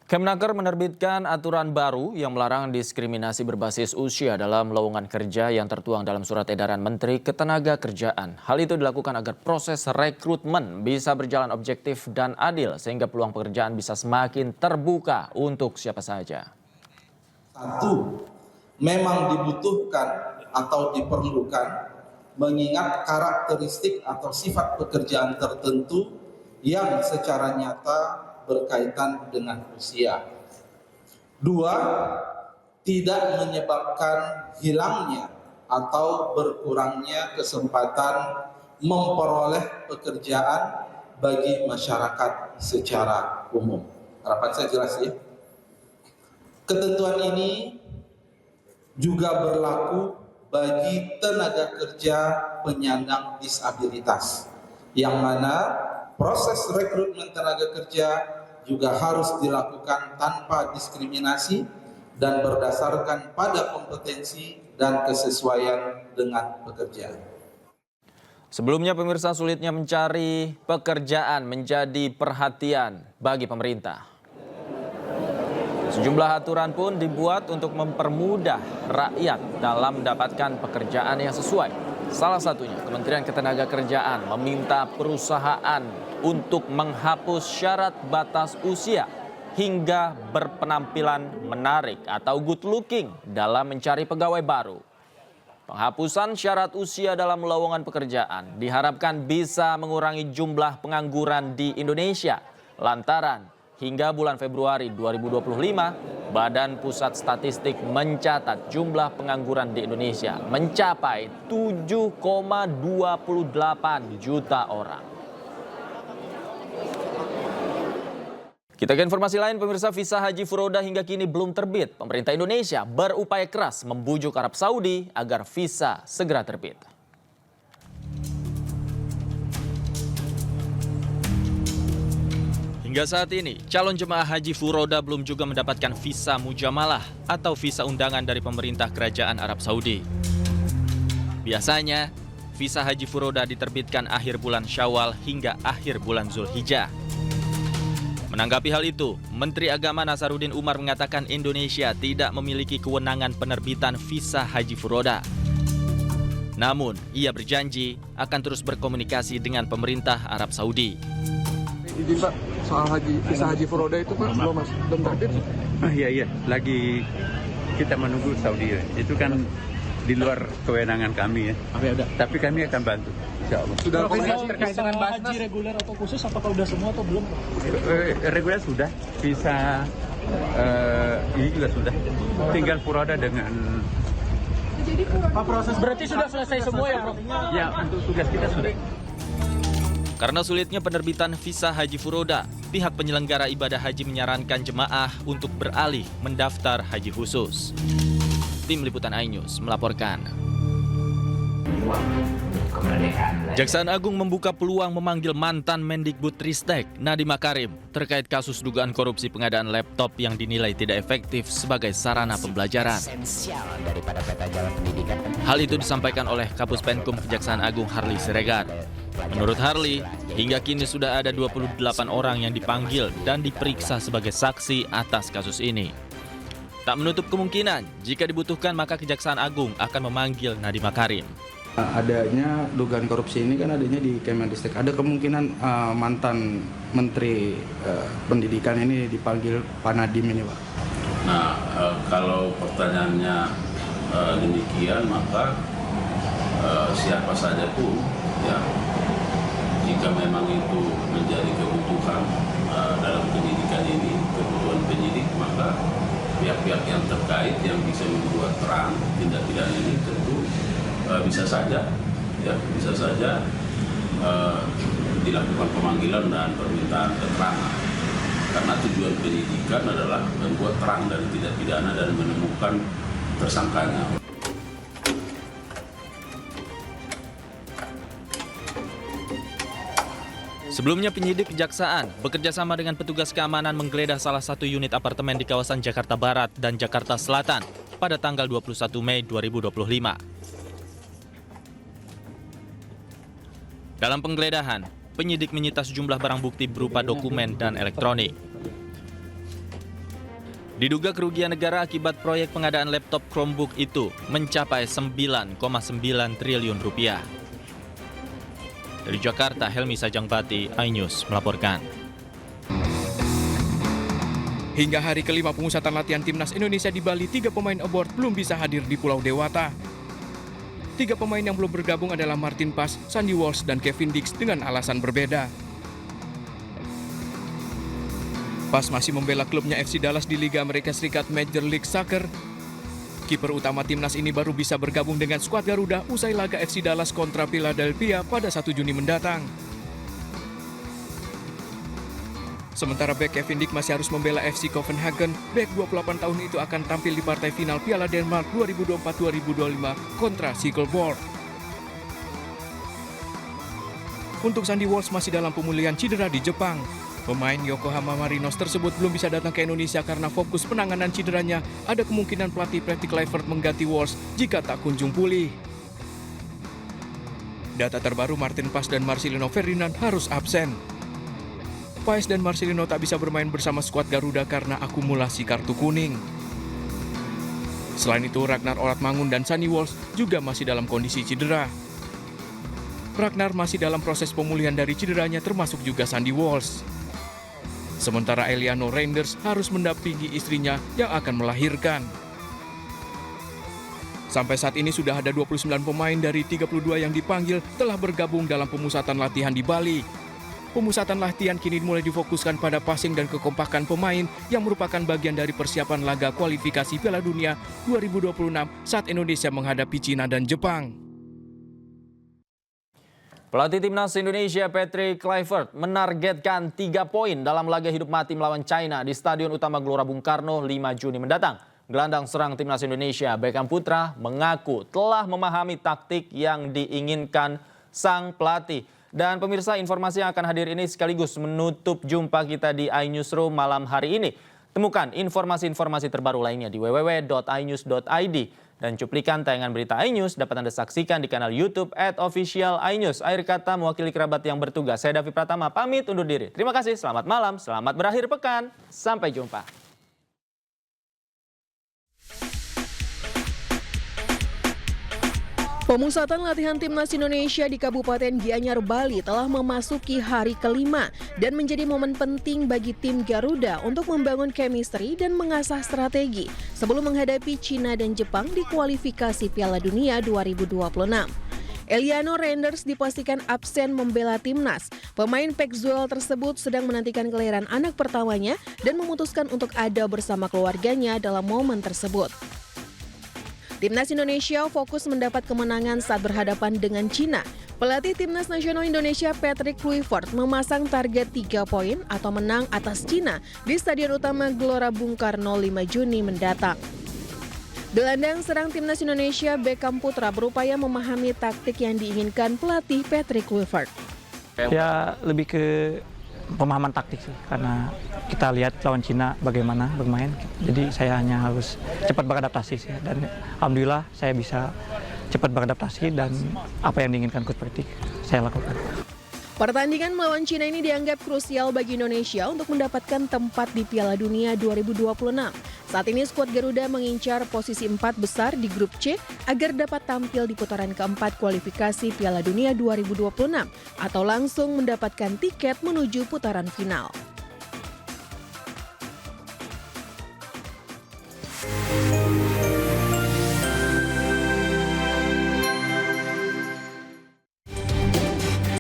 Kemenaker menerbitkan aturan baru yang melarang diskriminasi berbasis usia dalam lowongan kerja yang tertuang dalam surat edaran Menteri Ketenagakerjaan. Hal itu dilakukan agar proses rekrutmen bisa berjalan objektif dan adil sehingga peluang pekerjaan bisa semakin terbuka untuk siapa saja. Satu, memang dibutuhkan atau diperlukan mengingat karakteristik atau sifat pekerjaan tertentu yang secara nyata berkaitan dengan usia. Dua, tidak menyebabkan hilangnya atau berkurangnya kesempatan memperoleh pekerjaan bagi masyarakat secara umum. Harapan saya jelas ya. Ketentuan ini juga berlaku bagi tenaga kerja penyandang disabilitas, yang mana proses rekrutmen tenaga kerja juga harus dilakukan tanpa diskriminasi dan berdasarkan pada kompetensi dan kesesuaian dengan pekerjaan. Sebelumnya pemirsa, sulitnya mencari pekerjaan menjadi perhatian bagi pemerintah. Sejumlah aturan pun dibuat untuk mempermudah rakyat dalam mendapatkan pekerjaan yang sesuai. Salah satunya, Kementerian Ketenagakerjaan meminta perusahaan untuk menghapus syarat batas usia hingga berpenampilan menarik atau good looking dalam mencari pegawai baru. Penghapusan syarat usia dalam lowongan pekerjaan diharapkan bisa mengurangi jumlah pengangguran di Indonesia lantaran hingga bulan Februari 2025, Badan Pusat Statistik mencatat jumlah pengangguran di Indonesia mencapai 7,28 juta orang. Kita ke informasi lain, pemirsa. Visa Haji Furoda hingga kini belum terbit. Pemerintah Indonesia berupaya keras membujuk Arab Saudi agar visa segera terbit. Hingga saat ini, calon jemaah haji Furoda belum juga mendapatkan visa mujamalah atau visa undangan dari pemerintah Kerajaan Arab Saudi. Biasanya, visa haji Furoda diterbitkan akhir bulan Syawal hingga akhir bulan Zulhijjah. Menanggapi hal itu, Menteri Agama Nasaruddin Umar mengatakan Indonesia tidak memiliki kewenangan penerbitan visa haji Furoda. Namun, ia berjanji akan terus berkomunikasi dengan pemerintah Arab Saudi. Jadi Pak, soal visa haji Furoda itu Pak belum terbit? Iya, lagi kita menunggu Saudi ya. Itu kan di luar kewenangan kami ya. Tapi kami akan bantu. Insya Allah. Sudah terkait dengan haji reguler atau khusus, apakah udah semua atau belum? Reguler sudah, visa ini juga sudah. Tinggal Furoda dengan. Pak, proses berarti sudah selesai semua ya, Prof? Ya, untuk tugas kita sudah. Karena sulitnya penerbitan visa haji Furoda, pihak penyelenggara ibadah haji menyarankan jemaah untuk beralih mendaftar haji khusus. Tim Liputan iNews melaporkan. Kejaksaan Agung membuka peluang memanggil mantan Mendikbudristek Nadiem Makarim terkait kasus dugaan korupsi pengadaan laptop yang dinilai tidak efektif sebagai sarana pembelajaran. Hal itu disampaikan oleh Kapus Penkum Kejaksaan Agung Harli Siregar. Menurut Harli, hingga kini sudah ada 28 orang yang dipanggil dan diperiksa sebagai saksi atas kasus ini. Tak menutup kemungkinan, jika dibutuhkan maka Kejaksaan Agung akan memanggil Nadiem Makarim. Adanya dugaan korupsi ini kan adanya di Kemendikbud. Ada kemungkinan mantan Menteri Pendidikan ini dipanggil Pak Nadiem ini, Pak? Nah, kalau pertanyaannya demikian, maka siapa saja pun, ya, jika memang itu menjadi kebutuhan dalam pendidikan ini, kebutuhan penyidik, maka pihak-pihak yang terkait yang bisa membuat terang tindak pidana ini tentu bisa saja dilakukan pemanggilan dan permintaan keterangan. Karena tujuan penyidikan adalah membuat terang dari tindak pidana dan menemukan tersangkanya. Sebelumnya penyidik kejaksaan bekerjasama dengan petugas keamanan menggeledah salah satu unit apartemen di kawasan Jakarta Barat dan Jakarta Selatan pada tanggal 21 Mei 2025. Dalam penggeledahan, penyidik menyita sejumlah barang bukti berupa dokumen dan elektronik. Diduga kerugian negara akibat proyek pengadaan laptop Chromebook itu mencapai 9,9 triliun rupiah. Dari Jakarta, Helmi Sajangbati, iNews melaporkan. Hingga hari kelima pemusatan latihan Timnas Indonesia di Bali, 3 pemain abort belum bisa hadir di Pulau Dewata. 3 pemain yang belum bergabung adalah Martin Paes, Sandy Walsh, dan Kevin Dix dengan alasan berbeda. Paes masih membela klubnya FC Dallas di Liga Amerika Serikat Major League Soccer. Kiper utama timnas ini baru bisa bergabung dengan skuad Garuda usai laga FC Dallas kontra Philadelphia pada 1 Juni mendatang. Sementara bek Kevin Dix masih harus membela FC Copenhagen. Bek 28 tahun itu akan tampil di partai final Piala Denmark 2024-2025 kontra Silkeborg. Untuk Sandy Walsh masih dalam pemulihan cedera di Jepang. Pemain Yokohama Marinos tersebut belum bisa datang ke Indonesia karena fokus penanganan cederanya. Ada kemungkinan pelatih Patrick Kluivert mengganti Walsh jika tak kunjung pulih. Data terbaru, Martin Paes dan Marcelino Ferdinand harus absen. Paes dan Marcelino tak bisa bermain bersama skuad Garuda karena akumulasi kartu kuning. Selain itu, Ragnar Oratmangun dan Sandy Walsh juga masih dalam kondisi cedera. Ragnar masih dalam proses pemulihan dari cederanya, termasuk juga Sandy Walsh. Sementara Eliano Reinders harus mendampingi istrinya yang akan melahirkan. Sampai saat ini sudah ada 29 pemain dari 32 yang dipanggil telah bergabung dalam pemusatan latihan di Bali. Pemusatan latihan kini mulai difokuskan pada passing dan kekompakan pemain yang merupakan bagian dari persiapan laga kualifikasi Piala Dunia 2026 saat Indonesia menghadapi Cina dan Jepang. Pelatih Timnas Indonesia Patrick Kluivert menargetkan 3 poin dalam laga hidup mati melawan China di Stadion Utama Gelora Bung Karno 5 Juni mendatang. Gelandang serang Timnas Indonesia Beckham Putra mengaku telah memahami taktik yang diinginkan sang pelatih. Dan pemirsa, informasi yang akan hadir ini sekaligus menutup jumpa kita di iNewsroom malam hari ini. Temukan informasi-informasi terbaru lainnya di www.inews.id. Dan cuplikan tayangan berita iNews dapat Anda saksikan di kanal YouTube @official iNews. Akhir kata mewakili kerabat yang bertugas, saya Davi Pratama pamit undur diri. Terima kasih, selamat malam, selamat berakhir pekan. Sampai jumpa. Pemusatan latihan Timnas Indonesia di Kabupaten Gianyar, Bali telah memasuki hari kelima dan menjadi momen penting bagi tim Garuda untuk membangun chemistry dan mengasah strategi sebelum menghadapi Cina dan Jepang di kualifikasi Piala Dunia 2026. Eliano Reinders dipastikan absen membela timnas. Pemain Pekzuel tersebut sedang menantikan kelahiran anak pertamanya dan memutuskan untuk ada bersama keluarganya dalam momen tersebut. Timnas Indonesia fokus mendapat kemenangan saat berhadapan dengan Cina. Pelatih Timnas Nasional Indonesia Patrick Kluivert memasang target 3 poin atau menang atas Cina di Stadion Utama Gelora Bung Karno 5 Juni mendatang. Gelandang serang Timnas Indonesia Beckham Putra berupaya memahami taktik yang diinginkan pelatih Patrick Kluivert. Ya lebih ke pemahaman taktik sih, karena kita lihat lawan Cina bagaimana bermain, jadi saya hanya harus cepat beradaptasi sih, dan alhamdulillah saya bisa cepat beradaptasi dan apa yang diinginkan coach Patrick saya lakukan. Pertandingan melawan Cina ini dianggap krusial bagi Indonesia untuk mendapatkan tempat di Piala Dunia 2026. Saat ini skuad Garuda mengincar posisi 4 besar di grup C agar dapat tampil di putaran keempat kualifikasi Piala Dunia 2026 atau langsung mendapatkan tiket menuju putaran final.